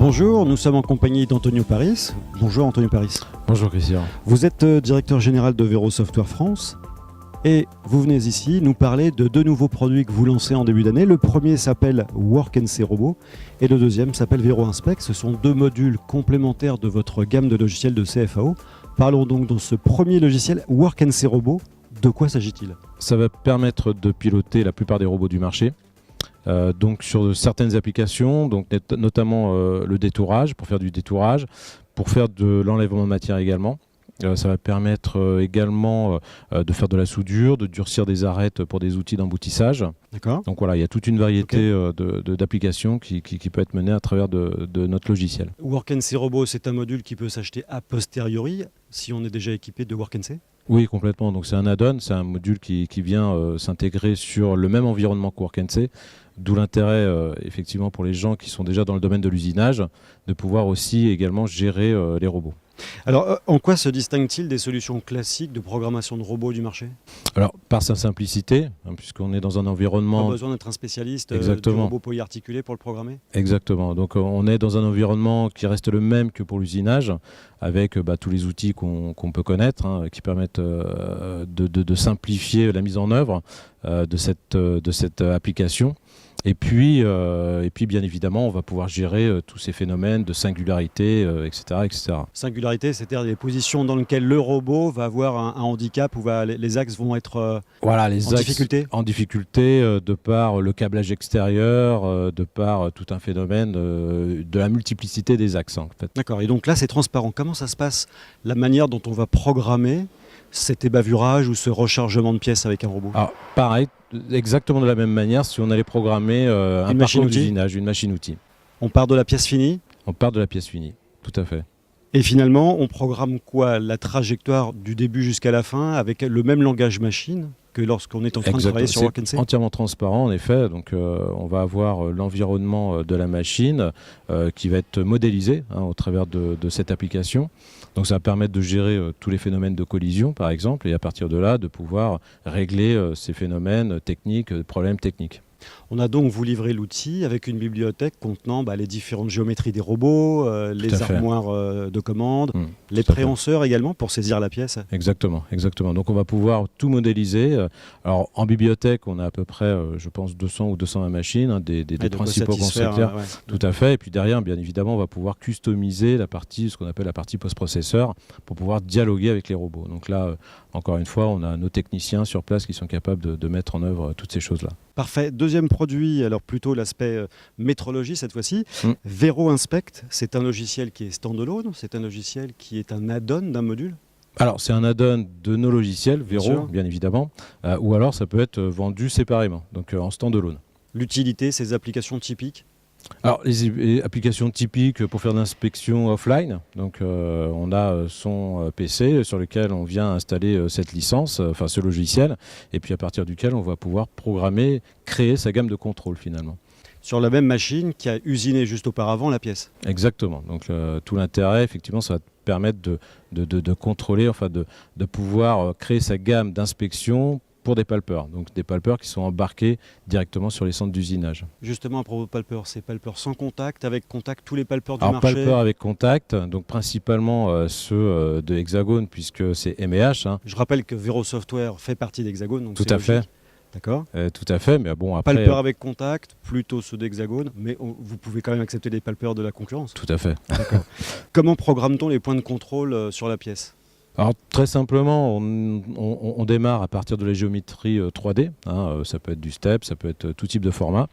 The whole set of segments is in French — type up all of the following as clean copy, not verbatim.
Bonjour, nous sommes en compagnie d'Antonio Paris. Bonjour Antonio Paris. Bonjour Christian. Vous êtes directeur général de Vero Software France et vous venez ici nous parler de deux nouveaux produits que vous lancez en début d'année. Le premier s'appelle Work & Say Robot et le deuxième s'appelle Vero Inspect. Ce sont deux modules complémentaires de votre gamme de logiciels de CFAO. Parlons donc dans ce premier logiciel Work & Say Robot. De quoi s'agit-il ? Ça va permettre de piloter la plupart des robots du marché. Donc sur certaines applications, donc notamment le détourage, pour faire du détourage, pour faire de l'enlèvement de matière également. Ça va permettre également de faire de la soudure, de durcir des arêtes pour des outils d'emboutissage. D'accord. Donc voilà, il y a toute une variété d'applications qui peut être menée à travers de notre logiciel. Work & Say Robot, c'est un module qui peut s'acheter a posteriori si on est déjà équipé de Work & Say ? Oui, complètement. Donc c'est un add-on, c'est un module qui vient s'intégrer sur le même environnement que Work & Say. D'où l'intérêt, effectivement, pour les gens qui sont déjà dans le domaine de l'usinage, de pouvoir aussi également gérer les robots. Alors, en quoi se distingue-t-il des solutions classiques de programmation de robots du marché ? Alors, par sa simplicité, puisqu'on est dans un environnement... Pas besoin d'être un spécialiste du robot polyarticulé pour le programmer ? Exactement. Donc, on est dans un environnement qui reste le même que pour l'usinage, avec tous les outils qu'on peut connaître, qui permettent de simplifier la mise en œuvre de cette application. Et puis, bien évidemment, on va pouvoir gérer tous ces phénomènes de singularité, etc., etc. Singularité, c'est-à-dire les positions dans lesquelles le robot va avoir un handicap ou les axes vont être difficulté. En difficulté, de par le câblage extérieur, de par tout un phénomène de la multiplicité des axes. En fait. D'accord, et donc là, c'est transparent. Comment ça se passe, la manière dont on va programmer cet ébavurage ou ce rechargement de pièces avec un robot ? Alors, pareil, exactement de la même manière si on allait programmer un parcours d'usinage, une machine-outil. On part de la pièce finie ? On part de la pièce finie, tout à fait. Et finalement, on programme quoi ? La trajectoire du début jusqu'à la fin avec le même langage machine que lorsqu'on est en train de travailler sur Work & Say ? Entièrement transparent, en effet. Donc, on va avoir l'environnement de la machine qui va être modélisé au travers de cette application. Donc, ça va permettre de gérer tous les phénomènes de collision, par exemple, et à partir de là, de pouvoir régler ces phénomènes techniques, problèmes techniques. On a donc vous livré l'outil avec une bibliothèque contenant les différentes géométries des robots, les armoires de commande, les préhenseurs également pour saisir la pièce. Exactement. Donc on va pouvoir tout modéliser. Alors en bibliothèque, on a à peu près, je pense, 200 ou 220 machines, des principaux constructeurs. Ouais. Tout à fait. Et puis derrière, bien évidemment, on va pouvoir customiser ce qu'on appelle la partie post-processeur, pour pouvoir dialoguer avec les robots. Donc là, encore une fois, on a nos techniciens sur place qui sont capables de mettre en œuvre toutes ces choses-là. Parfait. Deuxième produit, alors plutôt l'aspect métrologie cette fois-ci. Vero Inspect, c'est un logiciel qui est standalone, c'est un logiciel qui est un add-on d'un module. Alors c'est un add-on de nos logiciels, Vero, bien évidemment, ou alors ça peut être vendu séparément, donc en standalone. L'utilité, ces applications typiques ? Alors, les applications typiques pour faire de l'inspection offline, donc on a son PC sur lequel on vient installer cette licence, enfin ce logiciel, et puis à partir duquel on va pouvoir programmer, créer sa gamme de contrôle finalement. Sur la même machine qui a usiné juste auparavant la pièce. Exactement. Donc tout l'intérêt, effectivement, ça va permettre de contrôler, enfin de pouvoir créer sa gamme d'inspection pour des palpeurs, donc des palpeurs qui sont embarqués directement sur les centres d'usinage. Justement, à propos de palpeurs, c'est palpeurs sans contact, avec contact, tous les palpeurs du marché. Palpeurs avec contact, donc principalement ceux de Hexagone, puisque c'est MEH. Je rappelle que Vero Software fait partie d'Hexagone. Donc tout à fait. D'accord. Tout à fait, mais bon après... Palpeurs avec contact, plutôt ceux d'Hexagone, mais vous pouvez quand même accepter des palpeurs de la concurrence. Tout à fait. D'accord. Comment programme-t-on les points de contrôle sur la pièce ? Alors très simplement, on démarre à partir de la géométrie 3D, ça peut être du step, ça peut être tout type de format.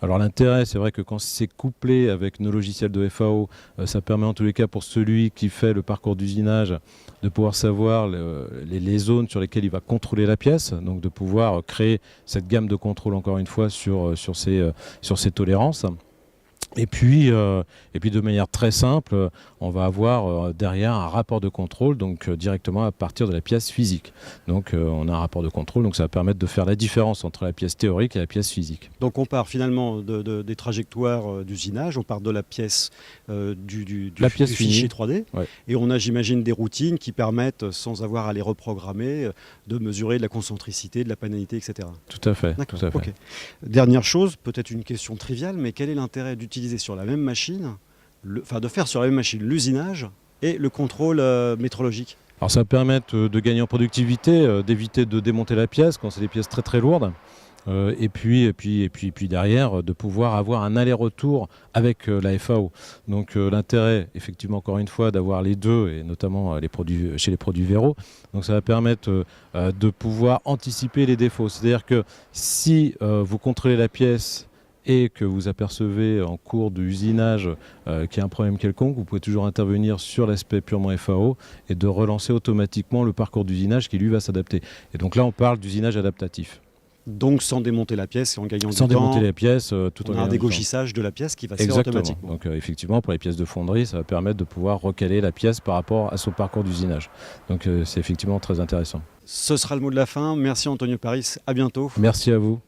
Alors l'intérêt, c'est vrai que quand c'est couplé avec nos logiciels de FAO, ça permet en tous les cas pour celui qui fait le parcours d'usinage de pouvoir savoir les zones sur lesquelles il va contrôler la pièce, donc de pouvoir créer cette gamme de contrôle encore une fois sur ces tolérances. Et puis de manière très simple, on va avoir derrière un rapport de contrôle, donc directement à partir de la pièce physique. Donc on a un rapport de contrôle, donc ça va permettre de faire la différence entre la pièce théorique et la pièce physique. Donc on part finalement des trajectoires d'usinage, on part de la pièce du fichier 3D, et on a, j'imagine, des routines qui permettent, sans avoir à les reprogrammer, de mesurer de la concentricité, de la panalité, etc. Tout à fait. D'accord. Tout à fait. Okay. Dernière chose, peut-être une question triviale, mais quel est l'intérêt d'utiliser sur la même machine de faire sur la même machine l'usinage et le contrôle métrologique. Alors ça va permettre de gagner en productivité, d'éviter de démonter la pièce quand c'est des pièces très très lourdes. Et puis derrière, de pouvoir avoir un aller-retour avec la FAO. Donc l'intérêt, effectivement, encore une fois, d'avoir les deux, et notamment chez les produits Vero. Donc ça va permettre de pouvoir anticiper les défauts. C'est-à-dire que si vous contrôlez la pièce et que vous apercevez en cours d'usinage qu'il y a un problème quelconque, vous pouvez toujours intervenir sur l'aspect purement FAO et de relancer automatiquement le parcours d'usinage qui lui va s'adapter. Et donc là, on parle d'usinage adaptatif. Donc sans démonter la pièce et en gagnant du temps. Sans démonter la pièce, tout en un dégauchissage de la pièce qui va se faire Exactement. automatiquement. Donc effectivement, pour les pièces de fonderie, ça va permettre de pouvoir recaler la pièce par rapport à son parcours d'usinage. Donc c'est effectivement très intéressant. Ce sera le mot de la fin. Merci Antonio Paris, à bientôt. Merci à vous.